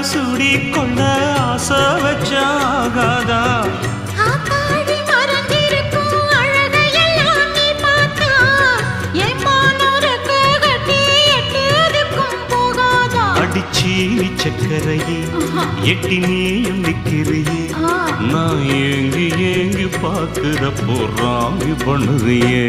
சூடிக்கொள்ள ஆசை வச்சாகாதா அடிச்சீனி சக்கரையே எட்டி நீயும் நிக்கிறியே நான் ஏங்கி ஏங்கி பார்க்கிறப்போ ராங்கி பண்ணுறியே